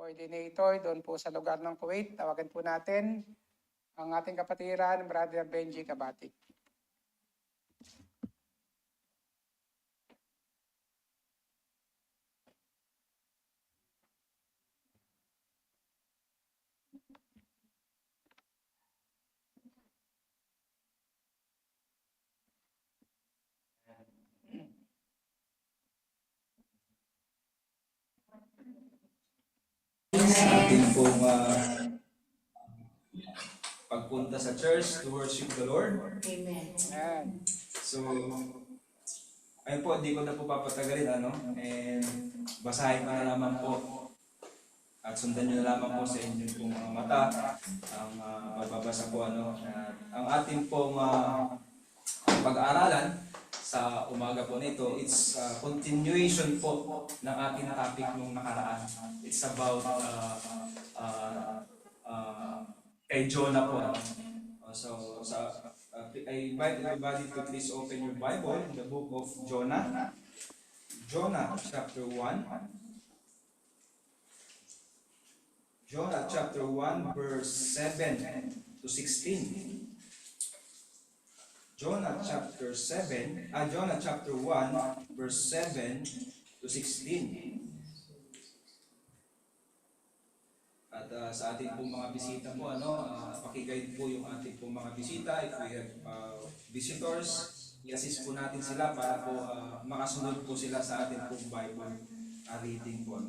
coordinator doon po sa lugar ng Kuwait. Tawagan po natin ang ating kapatiran, Brother Benji Kabati. Sa ating pong pagpunta sa church to worship the Lord. Amen. So, ayun po, hindi ko na po papatagalin, and basahin ko na lamang po at sundan nyo na lamang po sa inyong pong mga mata ang magbabasa po, ang ating pong pag-aaralan sa umaga po nito. It's continuation po ng ating topic nung nakaraan. It's about kay Jonah po. So, I invite everybody to please open your Bible in the book of Jonah. Jonah chapter 1. Jonah chapter 1 verse 7 to 16. Jonah chapter 1 verse 7 to 16. At sa ating pong mga bisita po, pakiguide po yung ating pong mga bisita. If we have visitors, i-assist po natin sila para po makasunod po sila sa ating pong Bible reading po.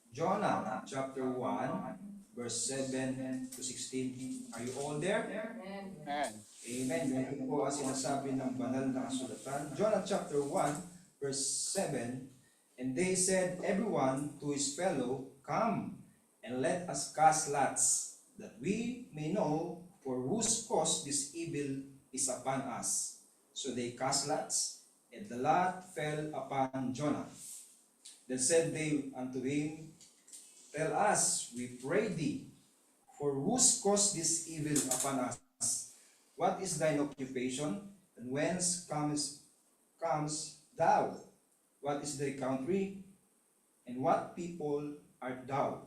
Jonah chapter 1 verse 7 to 16. Are you all there? Amen. Amen. Yan po ang sinasabi ng banal na kasulatan. Jonah chapter 1 verse 7. And they said, everyone to his fellow, come, and let us cast lots, that we may know for whose cause this evil is upon us. So they cast lots, and the lot fell upon Jonah. Then said they unto him, tell us, we pray thee, for whose cause this evil upon us? What is thine occupation, and whence comes thou? What is thy country, and what people art thou?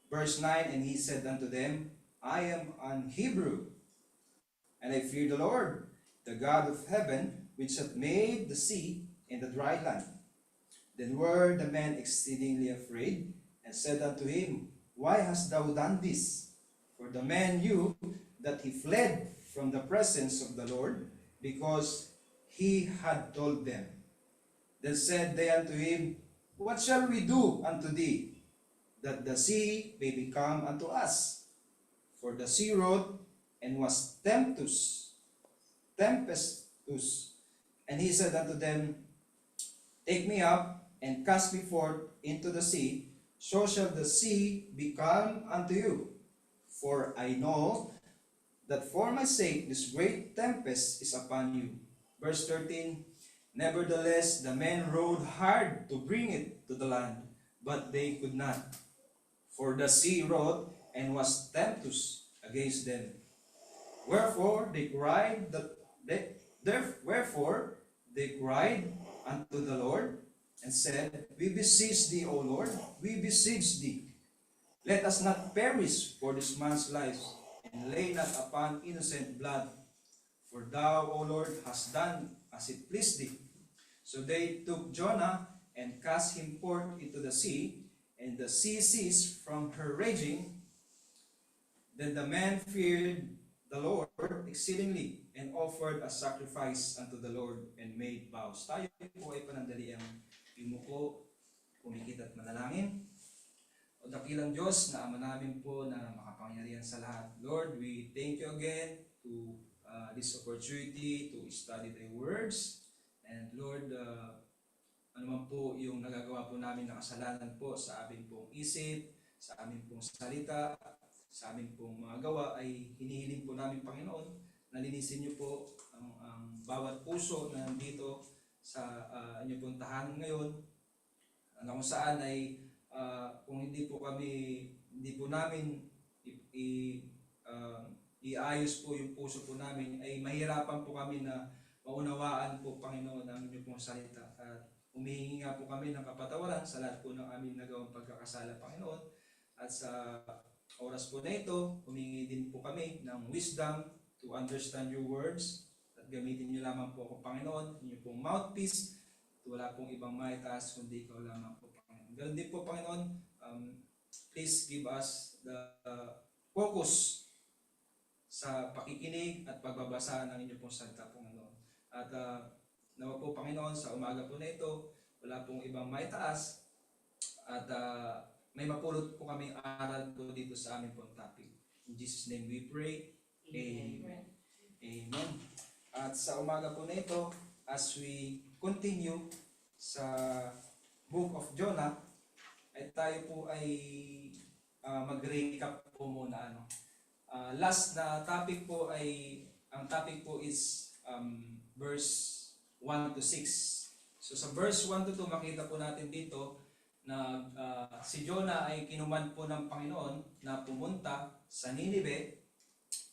Verse 9, and he said unto them, I am an Hebrew, and I fear the Lord, the God of heaven, which hath made the sea and the dry land. Then were the men exceedingly afraid, and said unto him, why hast thou done this? For the men knew that he fled from the presence of the Lord, because he had told them. Then said they unto him, what shall we do unto thee, that the sea may become unto us? For the sea wrote, and was tempestuous. And he said unto them, take me up, and cast me forth into the sea, so shall the sea become unto you. For I know that for my sake this great tempest is upon you. Verse 13, nevertheless the men rowed hard to bring it to the land, but they could not. For the sea wrote, and was tempestuous against them. Wherefore they cried unto the Lord, and said, we beseech thee, O Lord, we beseech thee, let us not perish for this man's life, and lay not upon innocent blood. For thou, O Lord, hast done as it pleased thee. So they took Jonah, and cast him forth into the sea, and the sea ceased from her raging. Then the men feared the Lord exceedingly, and offered a sacrifice unto the Lord, and made vows. Tayo po ay panandaliang yumuko, pumikit at manalangin. O dakilang Diyos na Ama namin po na makapangyarihan sa lahat. Lord, we thank you again to this opportunity to study thy words. And Lord, ano man po yung nagagawa po namin na kasalanan po sa aming pong isip, sa aming pong salita, sa aming pong mga gawa, ay hinihiling po namin, Panginoon, na linisin niyo po ang bawat puso na nandito sa inyong pong tahanan ngayon, na kung saan ay kung hindi po namin iayos po yung puso po namin, ay mahirapan po kami na maunawaan po, Panginoon, ang inyong pong salita. At humihingi nga po kami ng kapatawaran sa lahat po ng aming nagawang pagkakasala, Panginoon. At sa oras po na ito, humingi din po kami ng wisdom to understand your words. At gamitin niyo lamang po ako, Panginoon, inyong pong mouthpiece. At wala pong ibang maitaas kundi ikaw lamang po, Panginoon. Ganun din po, Panginoon, please give us the focus sa pakikinig at pagbabasa ng inyong pong salita, Panginoon. At nawa po, Panginoon, sa umaga po na ito, wala pong ibang maitaas at may mapulot po kami aral po dito sa aming pong topic. In Jesus' name we pray. Amen. Amen. At sa umaga po na ito, as we continue sa Book of Jonah, ay tayo po ay mag-recap po muna. Last na topic po ay, ang topic po is verse 1 to 6. So sa verse 1 to 2, makita po natin dito na si Jonah ay kinuman po ng Panginoon na pumunta sa Ninive,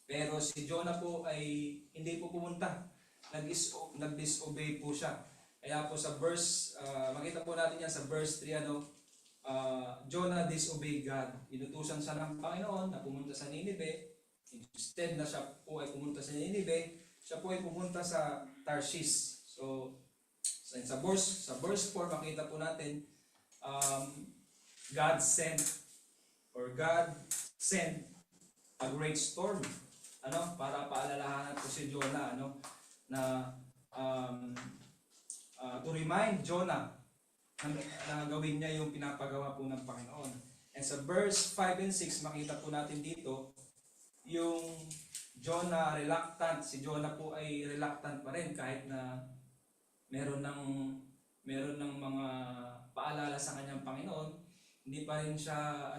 pero si Jonah po ay hindi po pumunta. Nag-disobey po siya. Kaya po sa verse, makita po natin yan sa verse 3, Jonah disobeyed God. Inutusan siya ng Panginoon na pumunta sa Ninive. Instead na siya po ay pumunta sa Ninive, siya po ay pumunta sa Tarshish. So sa verse 4, makita po natin, God sent a great storm, para paalalahanan po si Jonah, na to remind Jonah na gawin niya yung pinapagawa po ng Panginoon. And sa verse 5 and 6, makita po natin dito yung Jonah reluctant. Si Jonah po ay reluctant pa rin kahit na meron ng mga paalala sa kanyang Panginoon. Hindi pa rin siya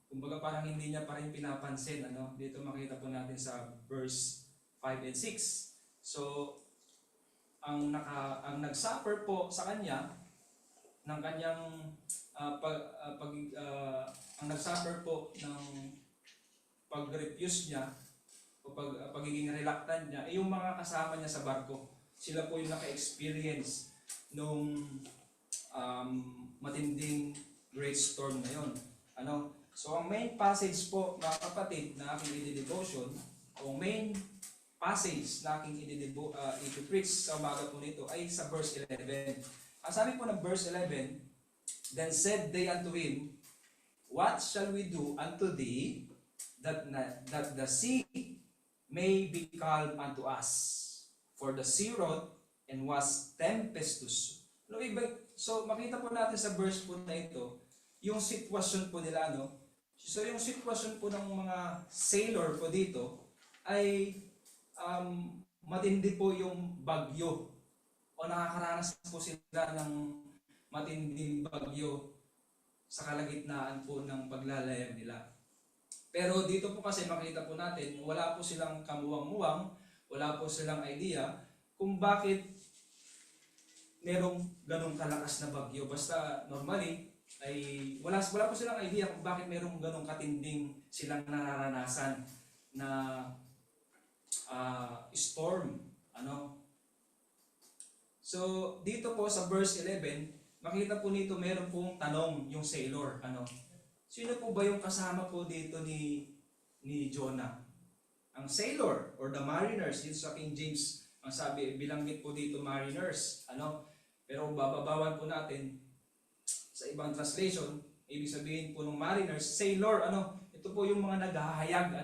kumbaga parang hindi niya pa rin pinapansin. Dito makita po natin sa verse 5 and 6. So ang nag-suffer po sa kanya ng kanyang ang nag-suffer po ng pag-refuse niya o pagiging reluctant niya ay yung mga kasama niya sa barko. Sila po yung naka-experience nung matinding great storm na yon. So ang main passage po, mga kapatid, na aking i-devotion, o main passage na aking i-preach sa umaga po nito ay sa verse 11. Ang sabi po ng verse 11, Then said they unto him, What shall we do unto thee, that the sea may be calm unto us? For the sea wrought and was tempestuous. So makita po natin sa verse po na ito, yung sitwasyon po nila, So yung sitwasyon po ng mga sailor po dito ay matindi po yung bagyo, o nakakaranas po sila ng matinding bagyo sa kalagitnaan po ng paglalayag nila. Pero dito po kasi makita po natin, wala po silang kamuwang-muwang, wala po silang idea kung bakit merong ganong kalakas na bagyo. Basta normally, ay wala po silang idea kung bakit merong ganong katinding silang nararanasan na storm. So dito po sa verse 11, makita po nito meron pong tanong yung sailor. Sino po ba yung kasama po dito ni Jonah? Ang sailor or the mariners, dito sa King James, ang sabi, bilanggit po dito mariners. Pero bababawan po natin sa ibang translation, ibig sabihin po ng mariners, sailor, ito po yung mga naghahayag,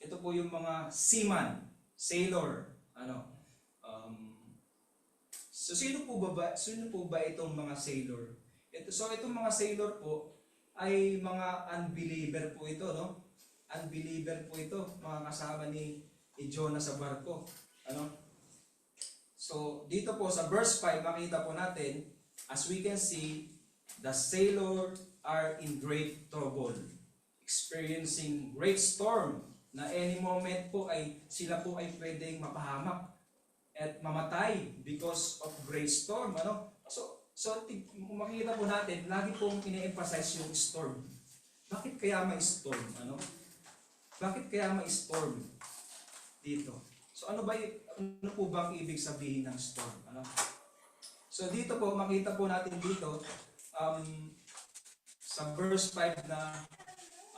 ito po yung mga seaman, sailor, So sino po ba itong mga sailor? Itong mga sailor po ay mga unbeliever po ito, Unbeliever po ito, mga kasama ni Jonah sa barko, So dito po sa verse 5, makita po natin, as we can see, the sailor are in great trouble, experiencing great storm, na any moment po ay sila po ay pwedeng mapahamak at mamatay because of great storm. So makikita po natin, lagi pong ine-emphasize yung storm. Bakit kaya may storm? Bakit kaya may storm dito? So ano po bang ibig sabihin ng storm? So dito po, makita po natin dito, um, sa verse 5 na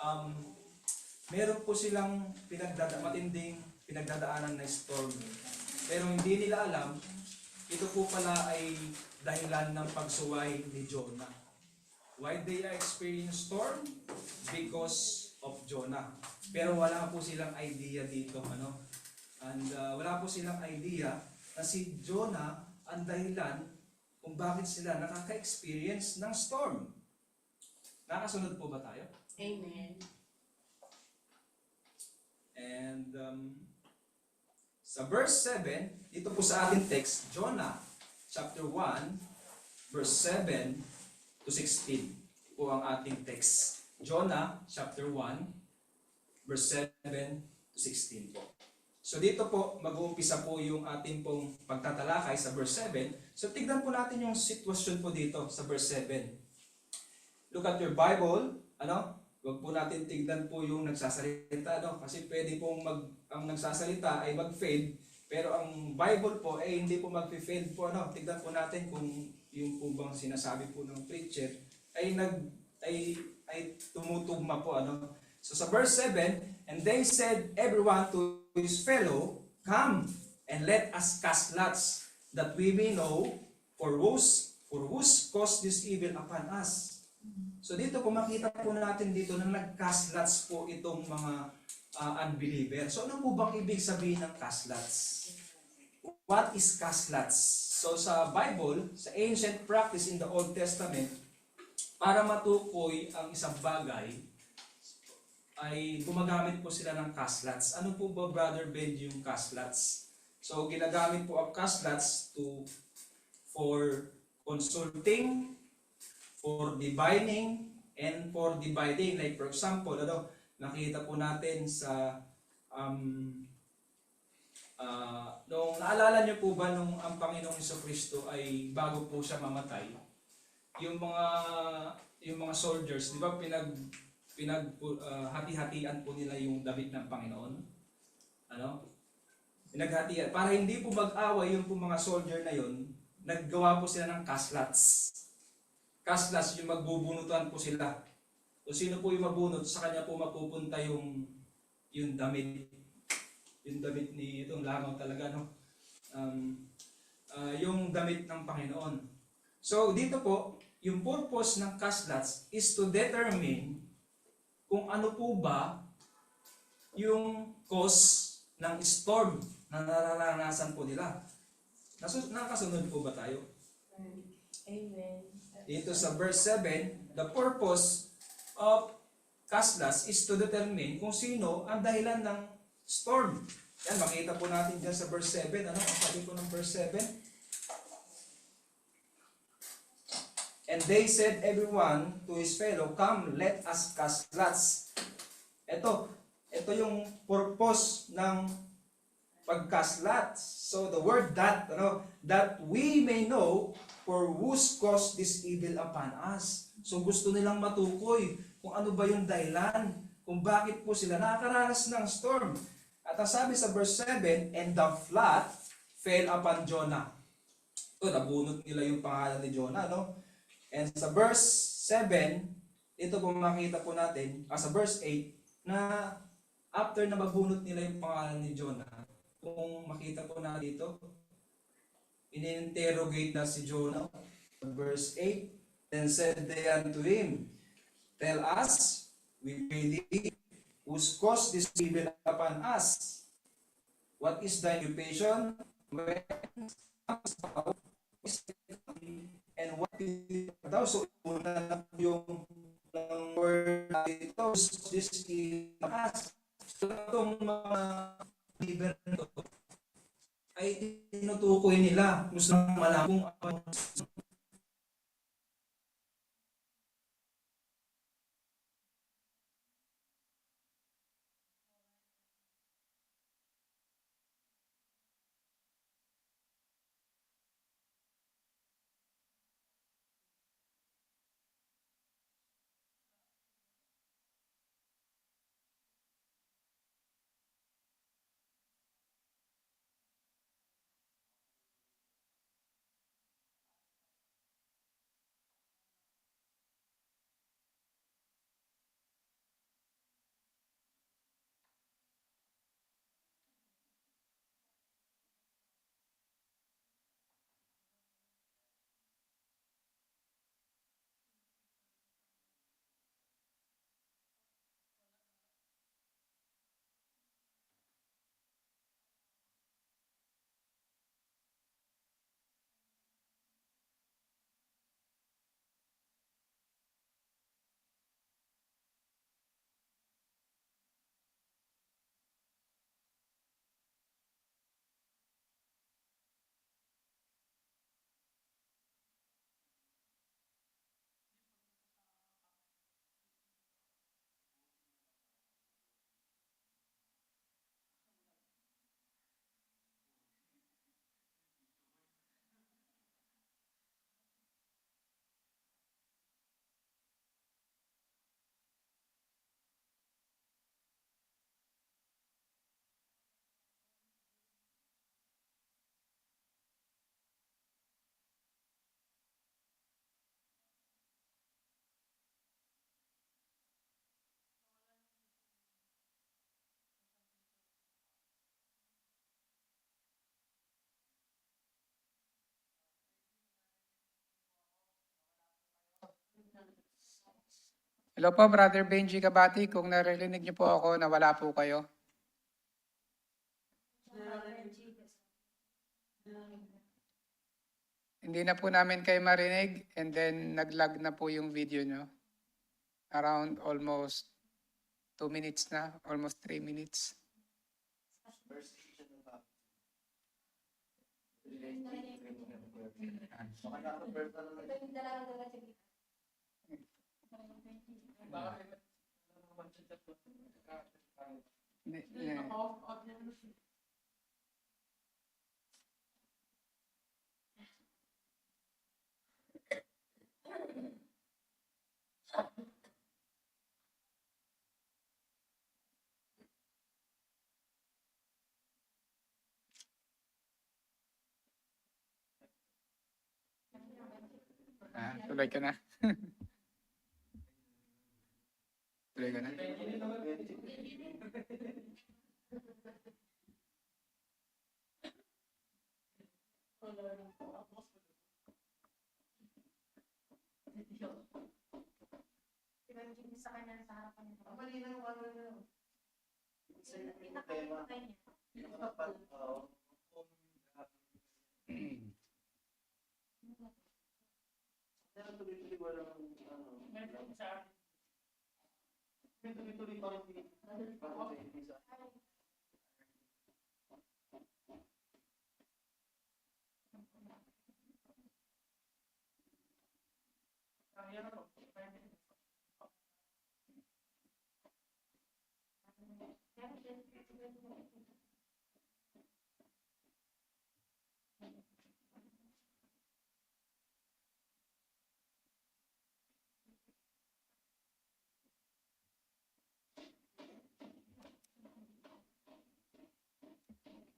um, meron po silang matinding pinagdadaanan na storm. Pero hindi nila alam, ito po pala ay dahilan ng pagsuway ni Jonah. Why they are experiencing storm? Because of Jonah. Pero wala po silang idea dito, ano? And wala po silang idea na si Jonah ang dahilan kung bakit sila nakaka-experience ng storm. Nakasunod po ba tayo? Amen. And sa verse 7, dito po sa ating text, Jonah chapter 1, verse 7 to 16 po ang ating text. Jonah chapter 1, verse 7 to 16 po. So dito po, mag-uumpisa po yung ating pong pagtatalakay sa verse 7. So tignan po natin yung sitwasyon po dito sa verse 7. Look at your Bible, ano? Huwag po natin tignan po yung nagsasalita, no? Kasi pwede pong ang nagsasalita ay mag-fade, pero ang Bible po ay hindi po mag-fade po, ano? Tignan po natin kung yung po bang sinasabi po ng preacher ay tumutugma po, ano? So sa verse 7, and they said everyone to his fellow, come and let us cast lots, that we may know for whose cause this evil upon us. So dito po makita po natin dito na nag-cast lots po itong mga unbeliever. So ano po bang ibig sabihin ng cast lots? What is cast lots? So sa Bible, sa ancient practice in the Old Testament, para matukoy ang isang bagay, ay gumagamit po sila ng cast lots. Ano po ba, Brother Ben, yung cast lots? So ginagamit po ang cast lots for consulting, for divining, and for dividing. Like for example, nakita po natin sa nung naalala niyo po ba nung ang Panginoong Jesucristo ay bago po siya mamatay, yung mga soldiers, di ba hati-hatian po nila yung damit ng Panginoon? Ano? Pinaghatian. Para hindi po mag-away yung po mga soldier na yon, naggawa po sila ng kaslats. Kaslas, yung magbubunutan po sila. Kung sino po yung mabunot, sa kanya po mapupunta yung damit. Yung damit ni itong langaw talaga, no? Yung damit ng Panginoon. So, dito po, yung purpose ng kaslats is to determine kung ano po ba yung cause ng storm na nararanasan po nila. Nakasunod po ba tayo? Amen. Dito sa verse 7, the purpose of kaslas is to determine kung sino ang dahilan ng storm. Yan, makita po natin dyan sa verse 7. Ano ang sabi po ng verse 7? And they said everyone to his fellow, come, let us cast lots. Ito yung purpose ng pag-cast lots. So the word that we may know for whose cause this evil upon us. So gusto nilang matukoy kung ano ba yung dahilan, kung bakit po sila nakakaranas ng storm. At ang sabi sa verse 7, and the flood fell upon Jonah. Ito, nabunot nila yung pangalan ni Jonah, no? And sa verse 7, ito po makita po natin, sa verse 8, na after na mabunot nila yung pangalan ni Jonah, kung makita po na dito, in-interrogate na si Jonah. Verse 8, then said they unto him, tell us, we believe, whose cause this evil upon us? What is thy occupation? When and what is thou? So, una na yung word dito, this is us. So, itong mga believer nito, ay tinutukoy nila. Gusto nang malaman kung Hello po, Brother Benji Kabati. Kung naririnig niyo po ako, nawala po kayo. Hindi na po namin kayo marinig and then nag-lag na po yung video nyo. Around almost 2 minutes na, almost 3 minutes. Tuloy ka na. Tuloy ka na.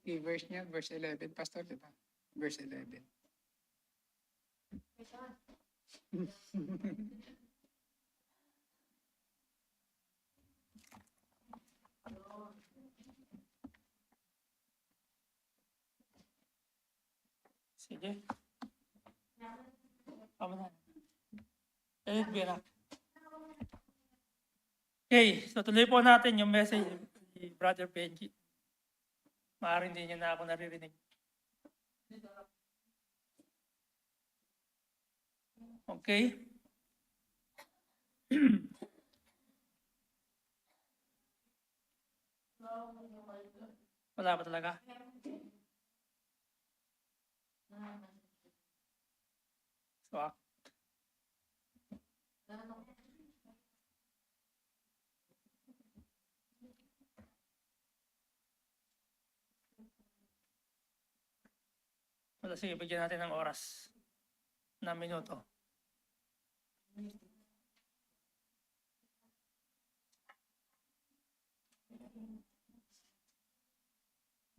Okay, verse niya, verse 11. Pastor, di ba? Verse 11. Sige. Tama na. Edit Bira. Okay, so tuloy po natin yung message ni Brother Benji. Maaaring hindi niya na ako naririnig. Okay. Wala ba talaga? So, wala, sige, bigyan natin ng oras na minuto.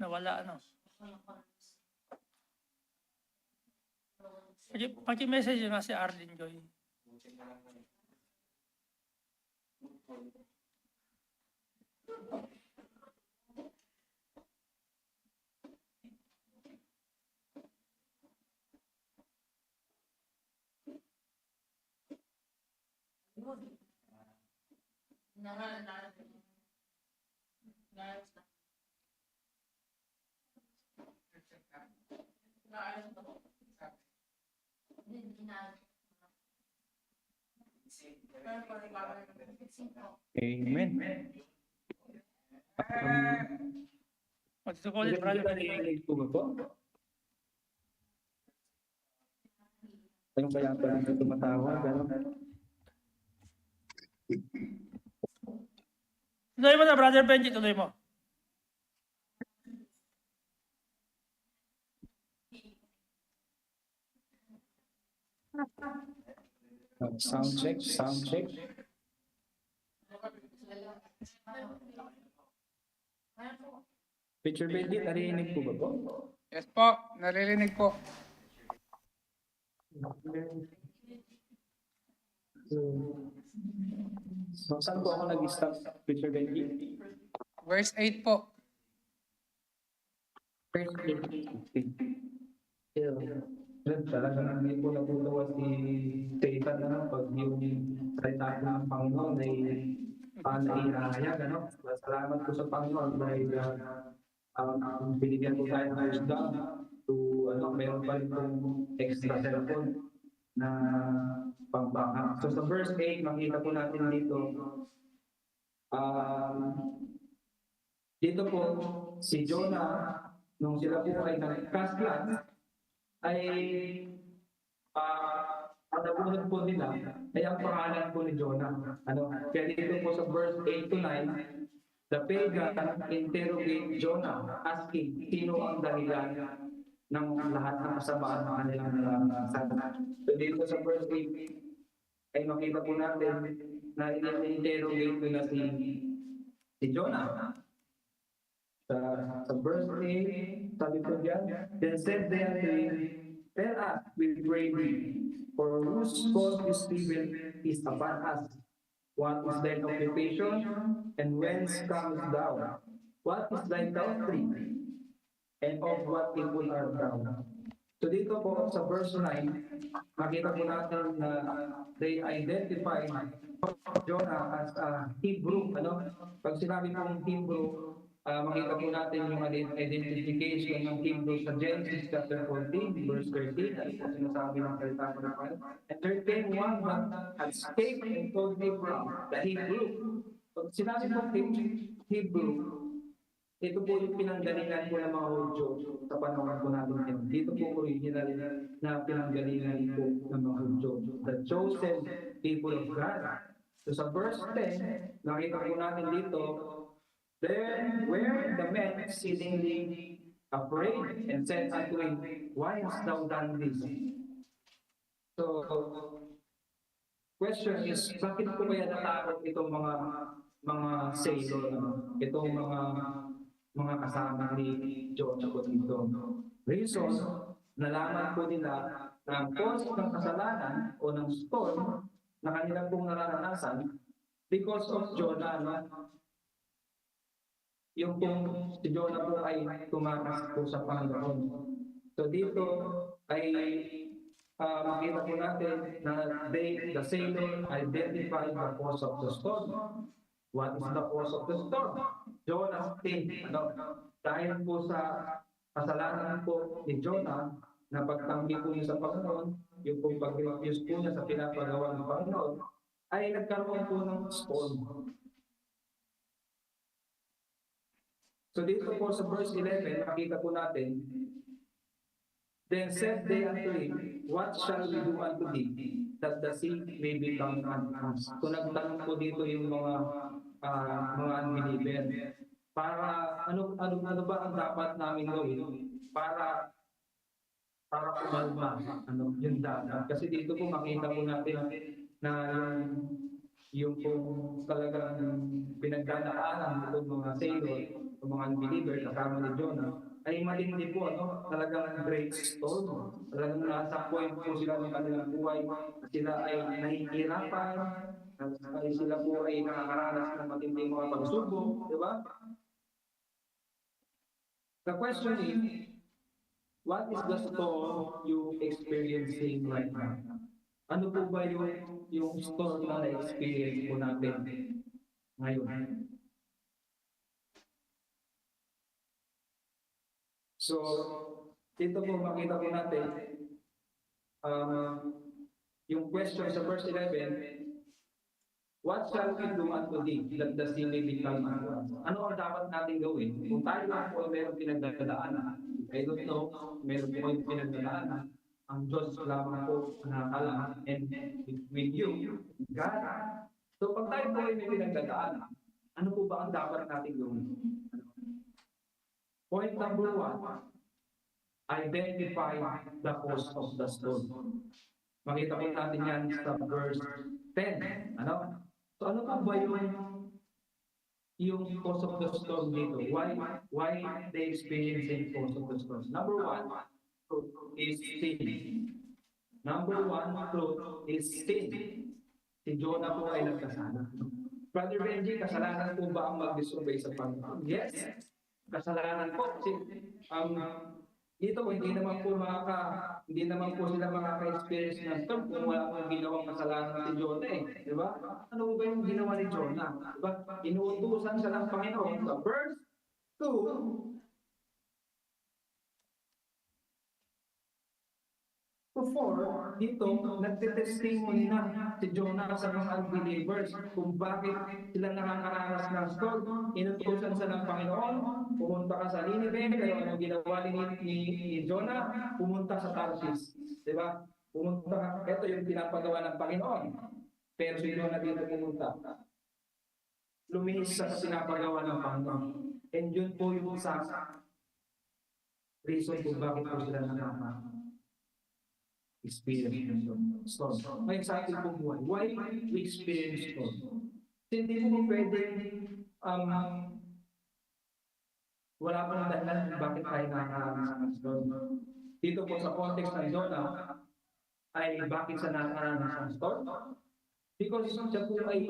Nawala, ano? Paki-message na si Arlene Joy. Amen. What is it called? Brother Benji? Narinig po ba po? Anong kaya pa rin tumatawa? Tuloy mo na, Brother Benji, tuloy mo. Sound check, sound check. Picture Benji, narinig po ba po? Yes po, naririnig po. So, saan po ako nag-stop, Picture Benji? Verse 8 po. Talagang hindi po natutawa si Satan na pag yung salita po ng Panginoon ay panahihayag, ano? Salamat po sa Panginoon dahil binigyan po tayo ng wisdom to, meron pa rin pong extra cellphone na pang-backup. So sa verse 8, makita po natin dito, dito po, si Jonah, nung sila po ay nag-cast land, ay ang nabunod po nila ay ang pangalan po ni Jonah. Kaya dito po sa verse 8 to 9, the pagan interrogate Jonah, asking sino ang dahilan ng lahat ng kasamaan ng kanilang naranasan. So dito sa verse 8 ay makita po natin na in-interrogate nila si Jonah. Sa verse 8, sabi po diyan, then said they unto him, tell us, we pray thee, for whose cause this evil is upon us? What is thine occupation, and whence comest thou? What is thy country, and of what people art thou? So dito po sa verse 9, makita po natin na they identify Jonah as a Hebrew. Pag sinabi pong Hebrew, makita po natin yung identification ng Hebrew sa Genesis chapter 14, verse 13. Ano po sinasabi ng salita ko na Panginoon? And there came one that had escaped and told Abraham, the Hebrew. Pag sinabi po Hebrew, ito po yung pinanggalingan po ng mga Hudyo sa panahon po natin. Dito po original na pinanggalingan po ng mga Hudyo. The chosen people of God. So sa verse 10, nakita po natin dito, then were the men exceedingly afraid and said unto him, why hast thou done this? So, question is, bakit po kaya natakot itong mga sailor, itong mga kasama ni Jonah po dito? Reason, nalaman po nila na ang cause ng kasalanan o ng storm na kanilang pong nararanasan because of Jonah, yung pong si Jonah po ay tumakas po sa Panginoon. So dito ay makita po natin na the sailor identified the cause of the storm. What is the cause of the storm? Jonah's sin. Dahil po sa kasalanan po ni Jonah na pagtanggi po niya sa Panginoon, yung pong pag-refuse po niya sa pinapagawa ng Panginoon, ay nagkaroon po ng storm. So dito po sa verse 11, makita po natin, then said they unto him, what shall we do unto thee, that the sea may become unto us? So nagtanong po dito yung mga unbeliever, para ano ba ang dapat namin gawin para kumalma yung dagat? Kasi dito po makita po natin na yung pong talagang pinagdadaanan ng mga sailor, ng mga unbeliever kasama ni Jonah, ay matindi po, talagang great storm. Talagang nasa point po sila ng kanilang buhay, sila ay nahihirapan, sila po ay nakakaranas ng matinding mga pagsubok, di ba? The question is, what is the storm you experiencing right now? Ano po ba yung storm na na-experience po natin ngayon? So, dito po makita po natin yung question sa verse 11, what shall we do unto thee that the sea may become unto us? Ano ang dapat natin gawin? Kung tayo lang po mayroong pinagdadaanan, I don't know, mayroon po yung pinagdadaanan, ang Diyos lamang po nakakala, and with you, God. So pag tayo po ay may pinagdadaanan, ano po ba ang dapat natin gawin? Point number 1, identify the cause of the storm. Makita po natin yan sa verse 10. So ano ba yung cause of the storm dito? Why they experiencing cause of the storm? Number 1 is sin. Number 1 truth is sin. Si Jonah po ay nagkasala. Brother Benji, kasalanan po ba ang mag-disobey sa Panginoon? Yes. Kasalanan po kasi Dito hindi naman po sila makaka-experience ng storm kung wala pong ginawang kasalanan si Jonah eh. Di ba? Ano ba yung ginawa ni Jonah? Di ba? Inuutusan siya ng Panginoon sa verse 2 to 4, dito, nagtitestimony na si Jonah sa mga unbelievers kung bakit sila nakakaranas ng storm. Inutusan siya ng Panginoon, pumunta ka sa Nineveh, pero ano ginawa ni Jonah? Pumunta sa Tarshish. Di ba? Pumunta ka, ito yung pinapagawa ng Panginoon. Pero si Jonah dito pumunta. Lumihis sa pinapagawa ng Panginoon. And yun po yung sa reason kung bakit po sila experience storm. Ngayon sa ating pong buhay, why we experience storm? Hindi mo pwede wala pong dahilan kung bakit tayo nakakaranas ng storm. Dito po sa context ng Jonah ay bakit siya nakakaranas ng storm? Because siya po ay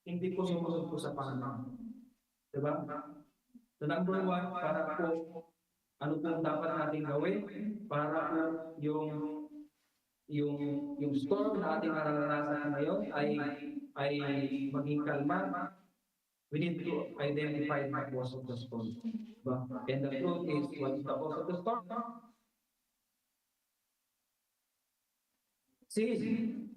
hindi po sumunod po sa Panginoon. Diba? So number one, para po ano po dapat natin gawin para po yung storm na ating nararanasan ngayon ay maging kalma. We need to identify the cause of the storm. And the truth is, what is the cause of the storm? Sin.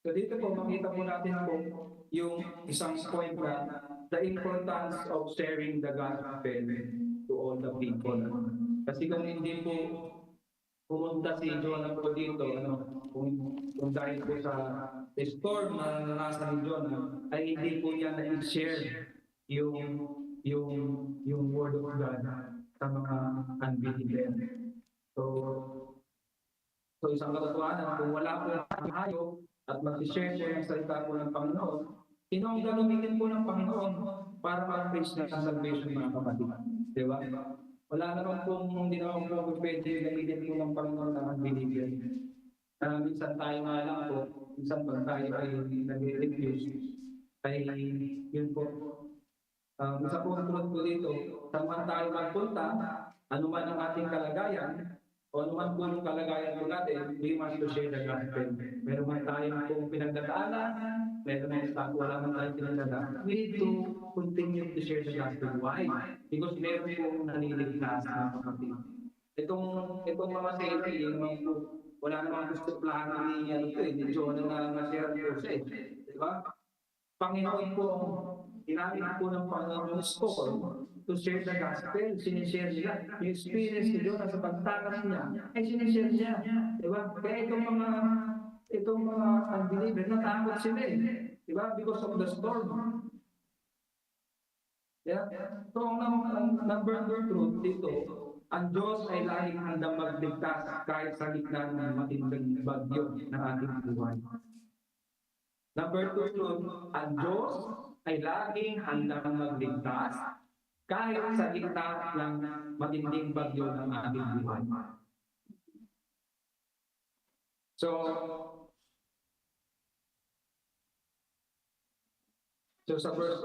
So dito po makita po natin po yung isang point na the importance of sharing the gospel to all the people. Kasi kung hindi po pumunta si Jonah po dito, kung dahil po sa storm na naranasan ni Jonah, ay hindi po niya na-share yung word of God sa mga unbelievers. So isang katotohanan, kung wala po tayo at mag-share po yung salita po ng Panginoon, sino ang gagamitin po ng Panginoon para ma-preach na salvation mga kapatid? Di ba? Wala naman pong, hindi naman po pwede gamitin po ng Panginoon ng unbeliever. Minsan tayo nga lang po, minsan pag tayo ay nag-refuse, ay yun po. Isa po ang tulad po dito, saan man tayo magpunta, anuman ang ating kalagayan, o anuman po yung kalagayan po natin, we must to share the gospel. Meron man tayong pong pinagdadaanan, meron wala man tayong pinagdadaanan. We need to continue to share the gospel. Why? Because meron pong naniligtas na kapatid. Itong mga selfie, wala namang gusto plano ni Jonah na ma-share po siya. Di ba? Panginoon po, ginamit po ng Panginoon yung storm to share the gospel. Sinishare nila. Yung experience ni Jonah sa pagtakas niya, ay sinishare niya. Diba? Kaya itong mga unbeliever, natakot sila eh. Diba? Because of the storm. Yeah? So, ang number truth dito, ang Diyos ay laging handang magligtas kahit sa gitna ng matinding bagyo ng ating buhay. Number 2 truth, ang Diyos ay laging handang magligtas kahit sa gitna ng matinding bagyo ng ating buhay. So sa verse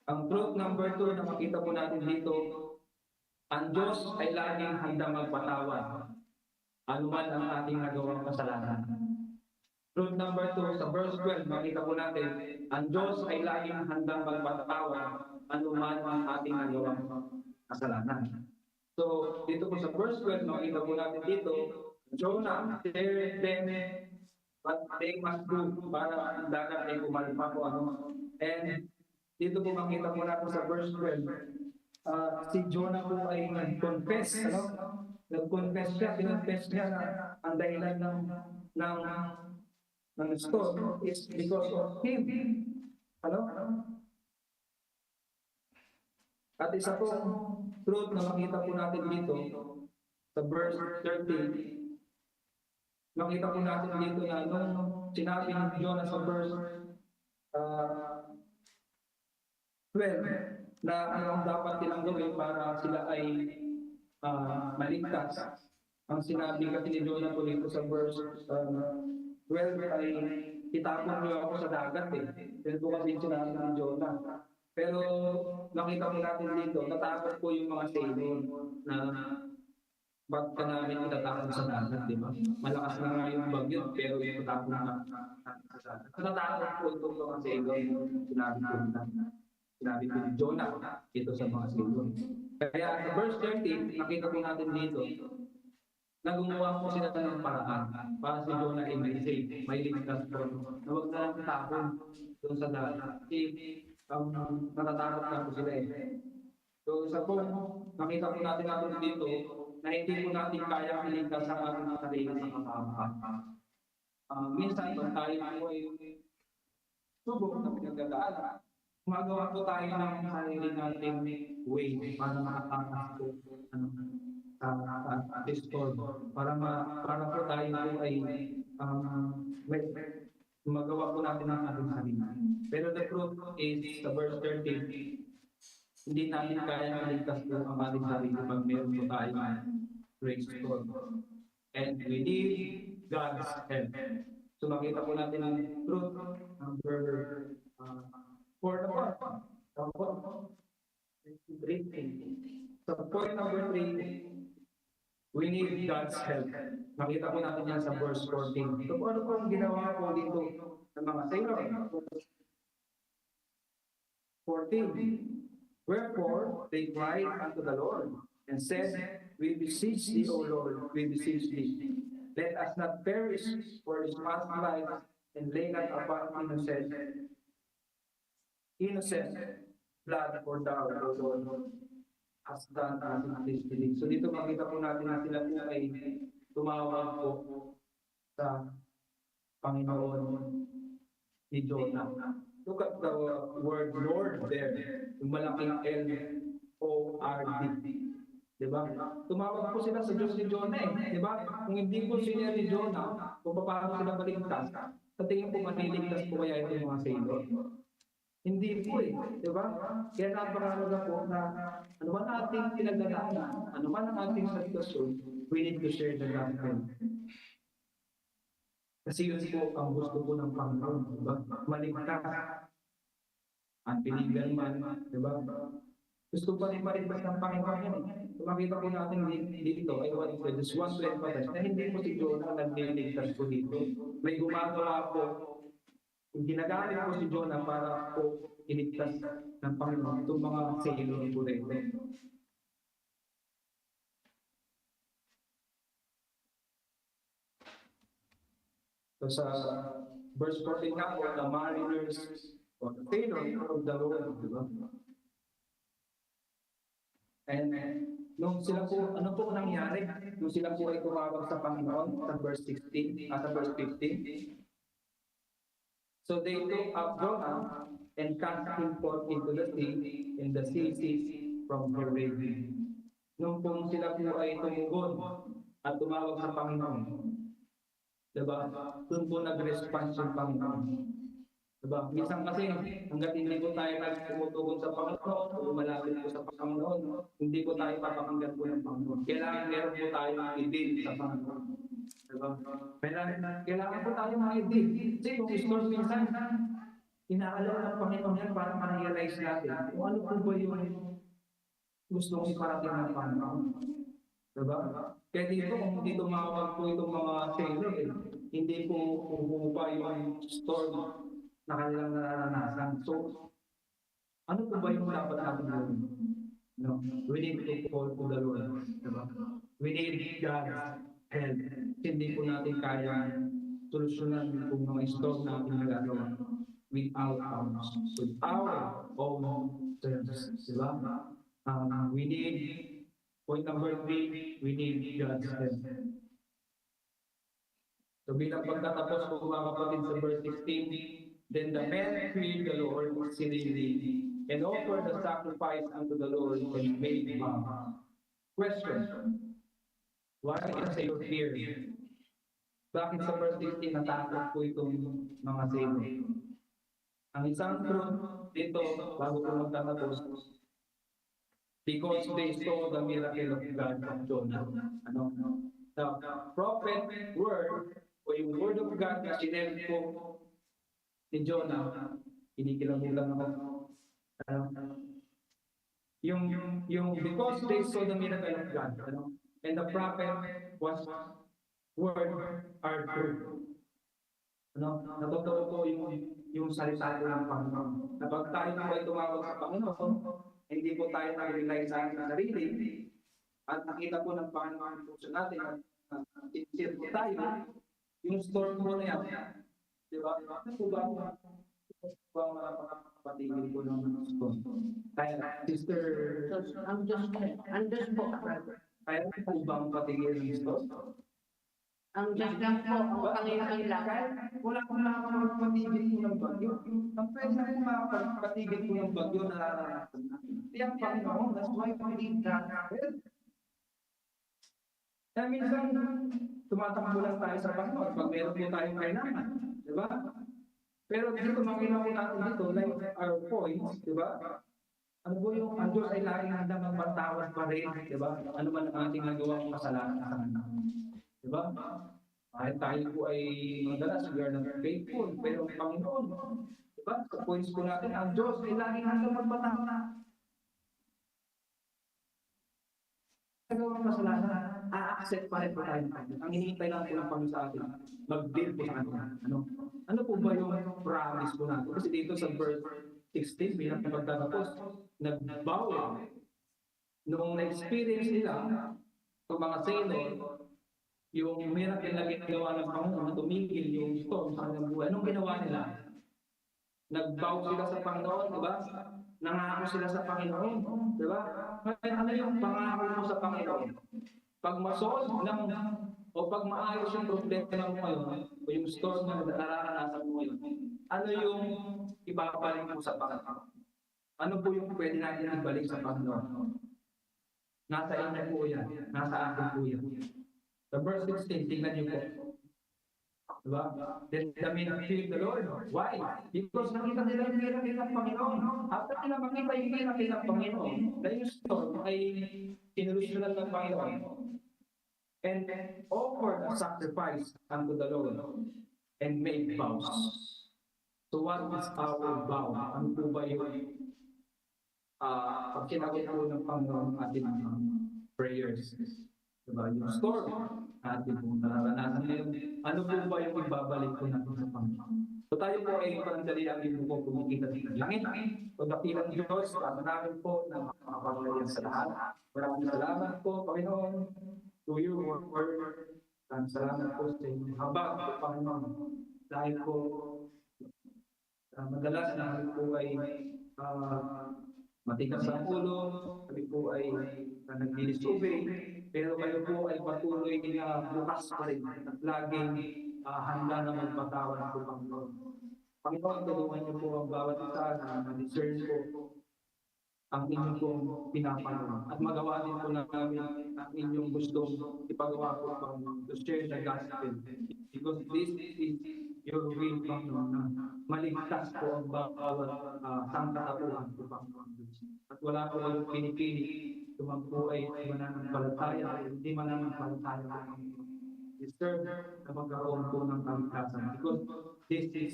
ang truth number 2 na makita po natin dito, ang Diyos ay laging handang magpatawad anuman ang ating nagawang kasalanan. Truth number 2, sa verse 12, makita po natin, ang Diyos ay laging handang magpatawad anuman ang ating nagawang kasalanan. So, dito po sa verse 12, makita po natin dito, Jonah shared them what they must do para ang dagat ay kumalma po. And dito po makita po natin sa verse 12, si Jonah po ay nag-confess, nag-confess siya, pinonfess niya na ang dahilan ng storm is because of him. At isa po truth na makita po natin dito sa verse 13, makita po natin dito na nung sinabi ni Jonah sa verse 12 na ano ang dapat nilang gawin para sila ay maligtas. Ang sinabi kasi ni Jonah po dito sa verse 12 ay itapon niyo ako sa dagat eh. Yan po kasi yung sinabi ni Jonah. Pero nakita po natin dito, natakot po yung mga sailor na ba't ka namin itatapon sa dagat, di ba? Malakas na nga yung bagyo, pero itatapon na sa dagat. Natatakot po itong mga sailor, sinabi po ni Jonah ito sa mga sailor. Kaya sa verse 13, nakita po natin dito, na gumawa po sila ng paraan para si Jonah ay may safe, may ligtas po. Na huwag na lang tapon doon sa dagat. Kasi natatakot na po sila eh. So isa po, nakita po natin dito na hindi po natin kaya iligtas ang ating sarili sa kapahamakan. Minsan, kung tayo po ay subok na pinagdadaanan, gumagawa po tayo ng sarili nating way para makatakas po sa storm. Para po tayo po ay gumagawa po natin ang ating sarili. Pero the truth is, sa verse 13, hindi natin kaya maligtas po ang ating sarili pag meron po tayo great storm. And we need God's help. So makita po natin ang truth, number 4 na po. So point number 3, we need God's help. Makita po natin yan sa verse 14. So ano po ang ginawa po dito ng mga sailor? 14. Wherefore they cried unto the Lord and said, We beseech thee, O Lord, we beseech thee. Let us not perish for this man's life, and lay not upon innocent blood, for thou, O Lord, hast done us this deed. So dito makita po natin na sila po ay tumawag po sa Panginoon ni Jonah. Look at the word Lord there, yung malaking L-O-R-D. Diba? Tumawag po sila sa Diyos ni Jonah eh. Diba? Kung hindi po sila ni Jonah, kung paano sila maligtas, sa tingin po maliligtas po kaya ito yung mga sailor. Hindi po eh. Diba? Kaya napakalaga po na ano man ating pinagdadaanan, ano man ang ating sitwasyon, we need to share the gospel. Kasi yun po ang gusto po ng Panginoon. Diba? Maligtas. Ang piligan man. Diba? Gusto pa rin maligtas ng Panginoon yan eh. Makita po natin dito ay what it is one to emphasize na hindi po si Jonah nagliligtas po dito. May gumagawa po, ginagamit po si Jonah para po iligtas ng Panginoon itong mga sailor po rin. So sa verse 14 nga po, the mariners or the sailor of the Lord, diba? And nung sila po, ano po nangyari? Nung sila po ay tumawag sa Panginoon sa verse 16, sa verse 15. So they took up Jonah and cast him forth into the sea, and the sea ceased from her raging. Nung po sila po ay tumugon at tumawag sa Panginoon, diba? Doon po nag-response yung Panginoon. Diba? Minsan kasi, hanggat hindi po tayo nagtumutugon sa Panginoon, o malapit po sa Panginoon, hindi po tayo papakinggan po ng Panginoon. Kailangan meron po tayo i-deal sa Panginoon. Diba? Kailangan po tayo i-deal. Kasi kung istorm minsan, inaalaw ng Panginoon yan para ma-realize natin kung ano po ba yung gusto kong iparating ng Panginoon. Diba? Kaya dito, kung hindi tumawag po itong mga sailor, hindi po umupa yung storm na kanilang nararanasan. So, ano po ba yung dapat natin gawin? No? We need to call to the Lord. Diba? We need God's help. Hindi po natin kaya solusyonan kung mga storm na ating nagagawa without our own strength. Diba? We need, point number 3, we need God's help. So bilang pagtatapos po mga kapatid sa verse 16, then the men feared the Lord exceedingly and offered the sacrifice unto the Lord and made vow. Question: why is your fear? Bakit sa verse 16 natakot po itong mga sailor? Ang isang truth dito, bago ko magtatapos, because they saw the miracle of God from Jonah. Ano? The prophet word, o yung word of God na sinend po ni Jonah, kinikilabutan ako. Ano? Yung because they saw the miracle of God, ano? And the prophet was word are true. Ano? Natotoo po yung salita po ng Panginoon. Kapag tayo po ay tumawag sa Panginoon, hindi po tayo nag-rely sa ating sarili, at nakita po ng Panginoon ang puso natin at sincere po tayo, yung storm po na yan, di ba? Ano po ba ang patigil po ng storm? Kaya, Sister, Ang Diyos po, brother. kaya po ba ang patigil ng storm? Ang Diyos lang po, ang Panginoon lang. Wala akong makakapagpatigil po ng bagyo. Ang pwede na kong makakapagpatigil po ng bagyo na nararanasan natin. Kaya ang Panginoon, that's why we need God. Kaya minsan, tumatakbo lang tayo sa Panginoon pag meron po tayong kailangan. Di ba? Pero dito makina po natin dito, like our points, di ba? Ano po yung ang Diyos ay laging handang magpatawad pa rin, di ba? Ano man ang ating nagawang kasalanan sa Kanya. Di ba? Kahit tayo po ay madalas, we are not faithful, pero ang Panginoon, di ba? Sa points po natin, ang Diyos ay laging handang magpatawad. Nagawang kasalanan, a-accept pa rin po tayo ng Panginoon. Ang hinihintay lang po ng Panginoon sa atin, mag-deal po sa Kanya. Ano po ba yung promise po natin? Kasi dito sa verse 16, bilang pagtatapos, nagbawi. Noong na-experience nila, ang mga sailor, yung miracle na ginawa ng Panginoon na tumigil yung storm sa kanilang buhay, anong ginawa nila? Nagbow sila sa Panginoon, di ba? Nangako sila sa Panginoon, di ba? Kaya ano yung pangako mo sa Panginoon? Pag masolve ng o pag maayos yung problema mo ngayon, o yung storm na nararanasan mo ngayon, ano yung ibabalik mo sa Panginoon? Ano po yung pwede natin ibalik sa Panginoon? Nasa inyo po yan. Nasa akin po yan. The verse 16, tingnan niyo po. Diba? Then the men feared the Lord. Why? Because nakita nila yung miracle ng Panginoon. After nila makita yung miracle ng Panginoon, dahil yung storm ay sinulusyonan ng Panginoon. And offered a sacrifice unto the Lord and made vows. So what is our vow? Ano po ba yung pag kinagot po ng Panginoon ang ating prayers? Diba? Yung storm, ating po nararanasan ngayon. Ano po ba yung ibabalik po natin sa Panginoon? So tayo po ay panandali ang yung po kumikita sa langit. So dakilang Diyos, namin po na makapaglayan sa lahat. Maraming salamat po, Panginoon, to your word. Salamat po sa inyong habag, Panginoon. Dahil po, madalas na kami po ay matigas ang ulo, kami po ay nag-disobey, pero kayo po ay patuloy na bukas pa rin at laging handa na magpatawad po, Panginoon. Panginoon, tulungan niyo po ang bawat isa na ma-discern po ang inyong pong pinapagawa at magawa din po namin ang inyong gustong ipagawa po, Panginoon, to share the gospel. Because this is your will, Panginoon, na maligtas po ang bawat sangkatauhan po, Panginoon. At wala po kayong pinipili, tumang po ay mananampalataya, hindi mananampalataya po, Panginoon. Deserve na magkaroon po ng kaligtasan. Because this is,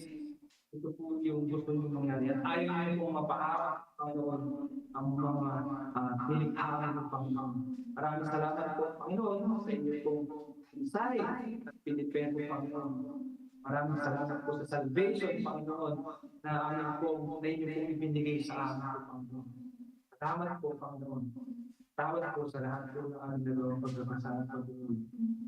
ito po yung gusto nyo mangyari. At ayaw nyo pong mapaharap, Panginoon, ang mga nilikhaan ng Panginoon. Maraming salamat po, Panginoon, sa inyo pong insight at pinipento, Panginoon. Maraming salamat po sa salvation, Panginoon, na amin po, na inyo pong ibinigay sa amin, Panginoon. Salamat po, Panginoon. Tawad po sa lahat po ng aming nagawang pagkakasalan sa buhay.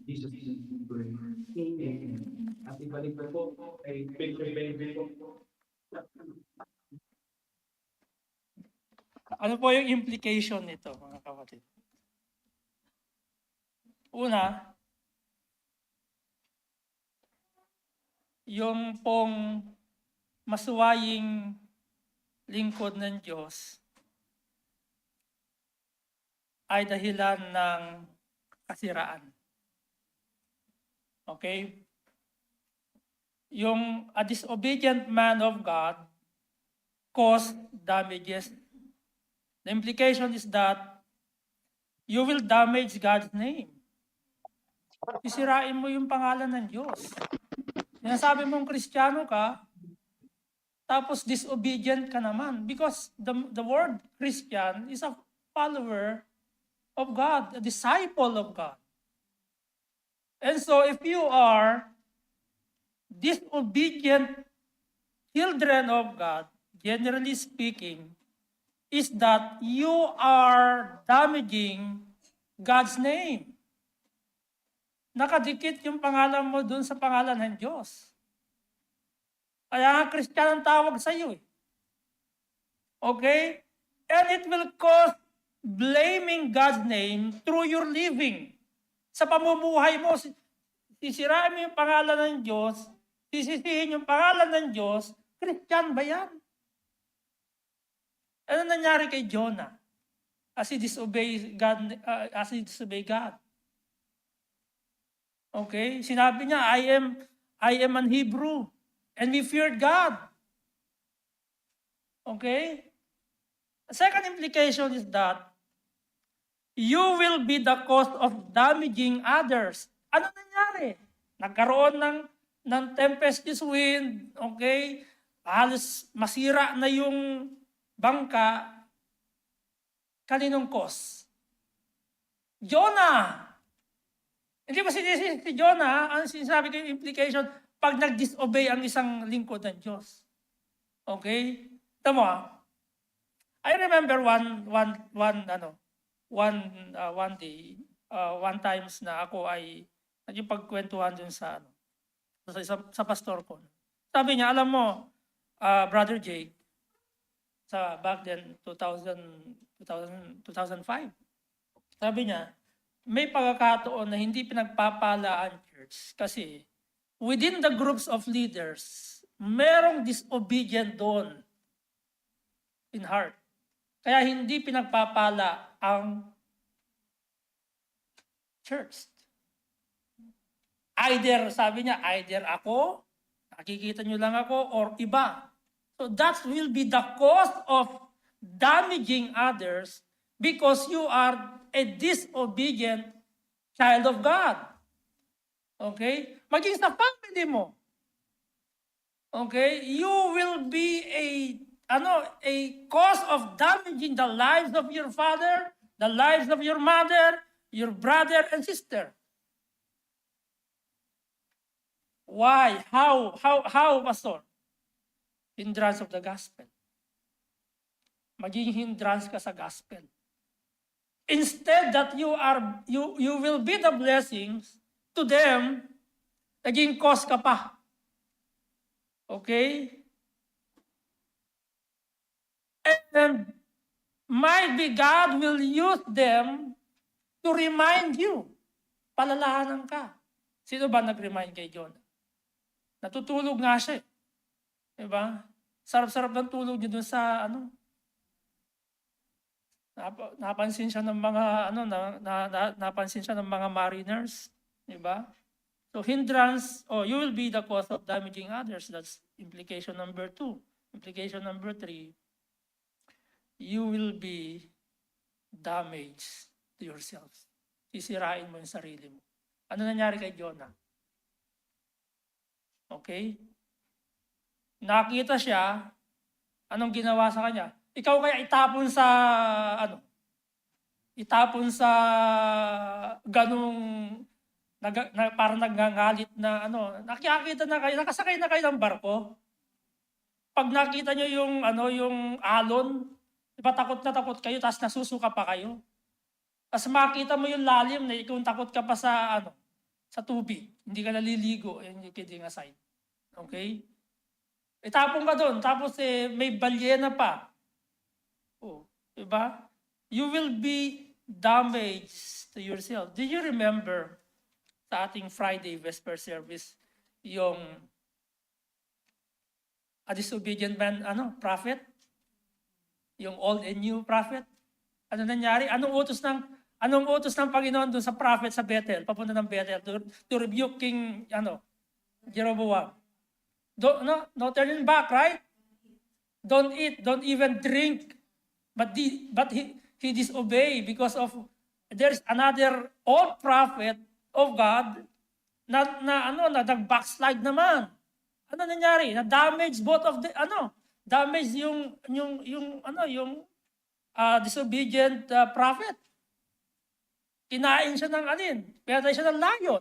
Jesus is the pray. Amen. At ibalik po ay baby po. Ano po yung implication nito, mga kapatid? Una, yung pong masuwaying lingkod ng Diyos ay dahilan ng kasiraan. Okay? yung a disobedient man of God caused damages. The implication is that you will damage God's name. Sisirain mo yung pangalan ng Diyos. Sinasabi mong Kristiyano ka, tapos disobedient ka naman. Because the word Christian is a follower of God, a disciple of God. And so if you are disobedient children of God, generally speaking, is that you are damaging God's name. Nakadikit yung pangalan mo dun sa pangalan ng Diyos. Kaya nga Christian ang tawag sa iyo. Okay? And it will cause blaming God's name through your living. Sa pamumuhay mo, sisirain mo yung pangalan ng Diyos, sisisihin yung pangalan ng Diyos, Christian ba yan? Ano nangyari kay Jonah? As he disobeyed God. Okay? Sinabi niya, I am an Hebrew. And we feared God. Okay? The second implication is that you will be the cause of damaging others. Ano nangyari? Nagkaroon ng tempestuous wind, okay? Halos masira na yung bangka. Kaninong cause? Jonah! Hindi ba sinisisi si Jonah? Ano sinasabi ko yung implication? Pag nag-disobey ang isang lingkod ng Diyos. Okay? Tama. I remember one day, one times na ako ay nagipagkwentuhan dun sa sa pastor ko. Sabi niya, alam mo, Brother Jake, sa back then 2005. Sabi niya, may pagkakataon na hindi pinagpapala ang church kasi within the groups of leaders, merong disobedient doon in heart. Kaya hindi pinagpapala ang church. Either, sabi niya, either ako, nakikita niyo lang ako, or iba. So that will be the cause of damaging others because you are a disobedient child of God. Okay? Maging sa family mo. Okay? You will be a cause of damaging the lives of your father, the lives of your mother, your brother and sister. Why? How, Pastor? Hindrance of the gospel. Maging hindrance ka sa gospel. Instead that you will be the blessings to them, naging cause ka pa. Okay? And might be God will use them to remind you. Palalahanan ka. Sino ba nag-remind kay Jonah? Natutulog nga siya. Diba? Sarap-sarap ng tulog niya dun sa napansin siya ng mga napansin siya ng mga mariners, di ba? So hindrance, you will be the cause of damaging others. That's implication number 2. Implication number 3, you will be damaged to yourselves. Sisirain mo yung sarili mo. Ano nangyari kay Jonah? Okay? Nakita siya, anong ginawa sa kanya? Ikaw kaya itapon sa ganung parang nagngangalit na nakikita na kayo, nakasakay na kayo ng barko. Pag nakita niyo yung alon, diba takot na takot kayo, tapos nasusuka pa kayo. Tapos makita mo yung lalim na ikaw takot ka pa sa tubig. Hindi ka naliligo, hindi kidding aside. Okay? Itapon ka doon, tapos may balyena pa. Diba? You will be damaged to yourself. Do you remember sa ating Friday Vesper service, yung a disobedient man, prophet? Yung old and new prophet? Ano nangyari? Anong utos ng Panginoon doon sa prophet sa Bethel, papunta ng Bethel, to rebuke King Jeroboam? No turning back, right? Don't eat, don't even drink. But he disobeyed because of there's another old prophet of God na nag-backslide naman. Ano nangyari? Na damage both of the damage yung disobedient prophet. Kinain siya ng pinatay siya ng lion.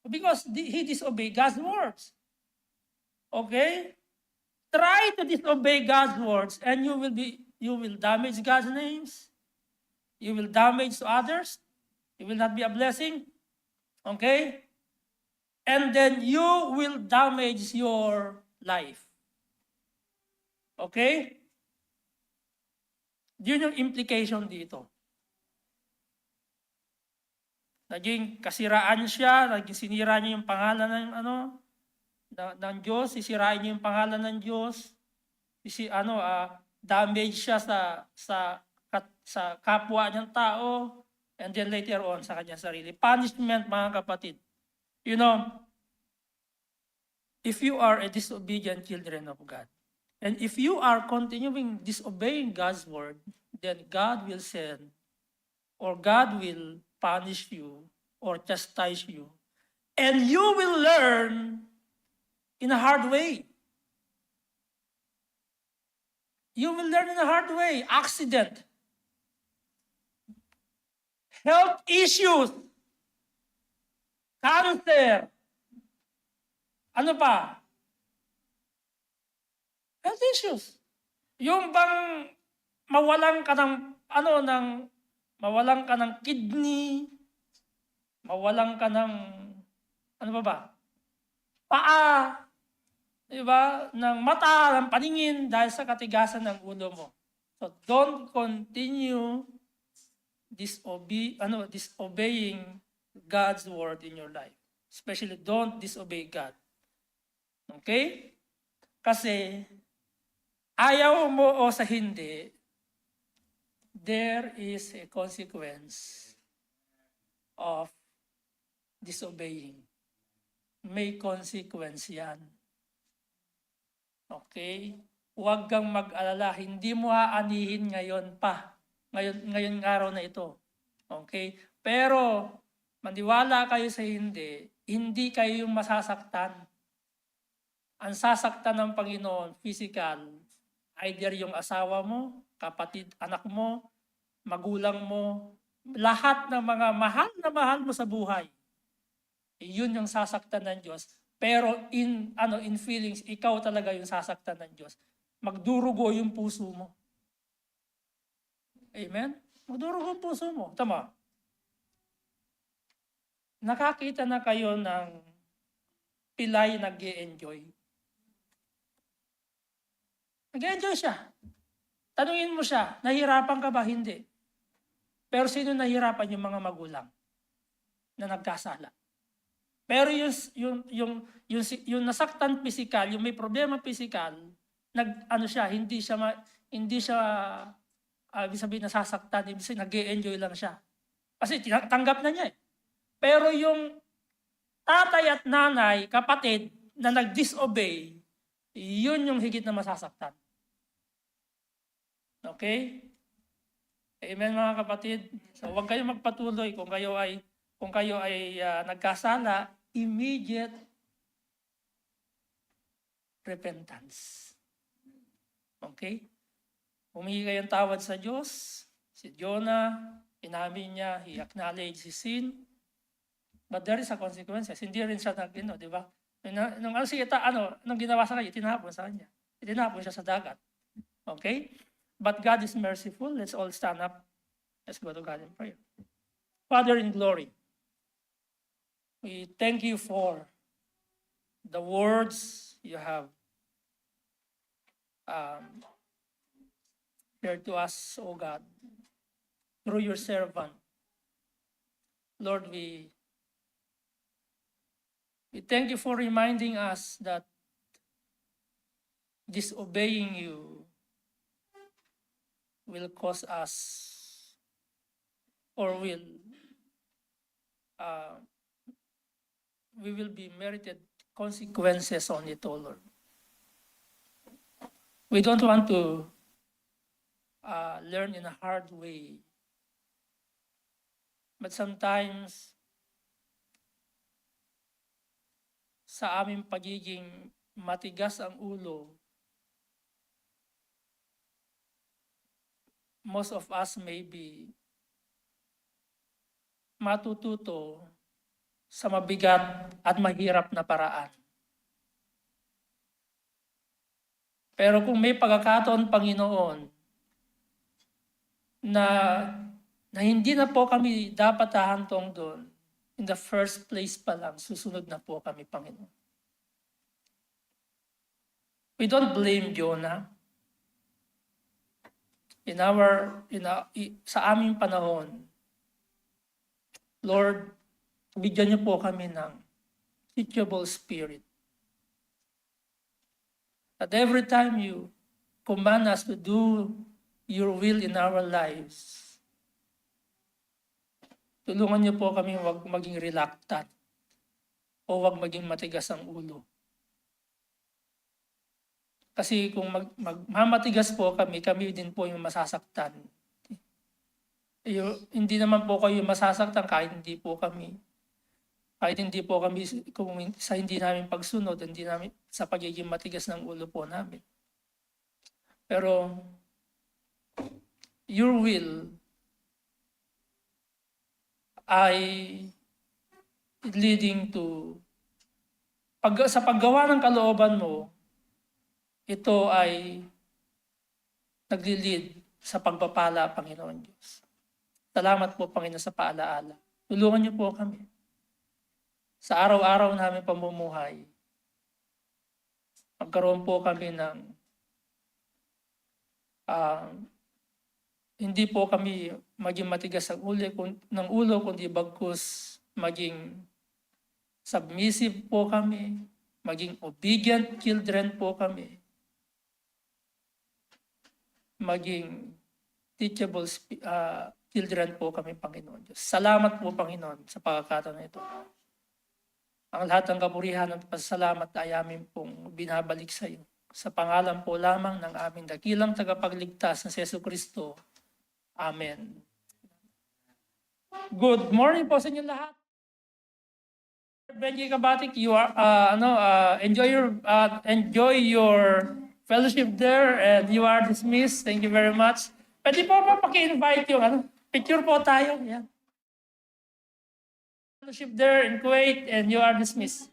Because he disobeyed God's words. Okay? Try to disobey God's words and you will damage God's names. You will damage to others. You will not be a blessing. Okay? And then you will damage your life. Okay? Yun yung implication dito. Naging kasiraan siya, naging sinira niya yung pangalan ng Diyos, sisirain niya yung pangalan ng Diyos. Damage siya sa kapwa niyang tao, and then later on sa kanyang sarili. Punishment, mga kapatid. You know, if you are a disobedient children of God, and if you are continuing disobeying God's word, then God will send, or God will punish you, or chastise you, and you will learn in a hard way. You will learn in a hard way. Accident. Health issues. Cancer. Ano pa? Health issues. Yung bang mawalan ka ng kidney, mawalan ka ng paa, diba? Ng mata, ng paningin dahil sa katigasan ng ulo mo. So don't continue disobeying God's word in your life. Especially don't disobey God. Okay? Kasi ayaw mo o sa hindi, there is a consequence of disobeying. May consequence yan. Okay? Huwag kang mag-alala. Hindi mo aanihin ngayon pa. Ngayon araw na ito. Okay? Pero, maniwala kayo sa hindi kayo yung masasaktan. Ang sasaktan ng Panginoon, physical, either yung asawa mo, kapatid, anak mo, magulang mo, lahat ng mga mahal na mahal mo sa buhay. Yun yung sasaktan ng Diyos. Pero in feelings, ikaw talaga yung sasaktan ng Diyos. Magdurugo yung puso mo. Amen? Magdurugo yung puso mo. Tama. Nakakita na kayo ng pilay nag-e-enjoy. Nag-e-enjoy siya. Tanungin mo siya, nahirapan ka ba? Hindi. Pero sino nahirapan? Yung mga magulang na nagkasala. Pero yung nasaktan physical, yung may problema physical, hindi siya ibig sabihin nasasaktan, ibig sabihin nag-e-enjoy lang siya. Kasi tanggap na niya eh. Pero yung tatay at nanay, kapatid na nag-disobey, yun yung higit na masasaktan. Okay? Amen mga kapatid. So huwag kayong magpatuloy kung kayo ay nagkasala, immediate repentance. Okay? Humingi kayong tawad sa Diyos. Si Jonah, inamin niya, he acknowledged his sin. But there is a consequences. Hindi rin siya di ba? Nung ginawa sa kanya, itinapon sa kanya. Itinapon siya sa dagat. Okay? But God is merciful. Let's all stand up. Let's go to God in prayer. Father in glory, we thank you for the words you have shared to us, O God, through your servant. Lord, we thank you for reminding us that disobeying you will cause us, or we will be merited consequences on it, O Lord. We don't want to learn in a hard way. But sometimes, sa aming pagiging matigas ang ulo, most of us may be matututo sa mabigat at mahirap na paraan. Pero kung may pagkakataon, Panginoon, na hindi na po kami dapat hahantong doon, in the first place pa lang, susunod na po kami, Panginoon. We don't blame Jonah. Sa aming panahon, Lord, bigyan niyo po kami ng teachable spirit. That every time you command us to do your will in our lives, tulungan niyo po kami huwag maging reluctant o huwag maging matigas ang ulo. Kasi kung mamatigas po kami din po yung masasaktan. Hindi naman po kayo masasaktan kahit hindi po kami, kung sa hindi namin pagsunod, hindi namin sa pagiging matigas ng ulo po namin. Pero your will ay leading to sa paggawa ng kalooban mo, ito ay nagli-lead sa pagpapala, Panginoon Diyos. Salamat po, Panginoon, sa paalaala. Tulungan niyo po kami sa araw-araw namin pamumuhay. Magkaroon po kami ng hindi po kami maging matigas ng ulo, kundi bagkus maging submissive po kami, maging obedient children po kami, maging teachable children po kami, Panginoon Diyos. Salamat po, Panginoon, sa pagkakataon na ito. Ang lahat ng kapurihan at pasalamat ay amin pong binabalik sa iyo. Sa pangalan po lamang ng aming dakilang tagapagligtas na si Yesu Kristo. Amen. Good morning po sa inyo lahat. Benji Kabatik, you are enjoy your fellowship there and you are dismissed. Thank you very much. Pwede po ba paki-invite yung picture po tayo. Yan. Fellowship there in Kuwait and you are dismissed.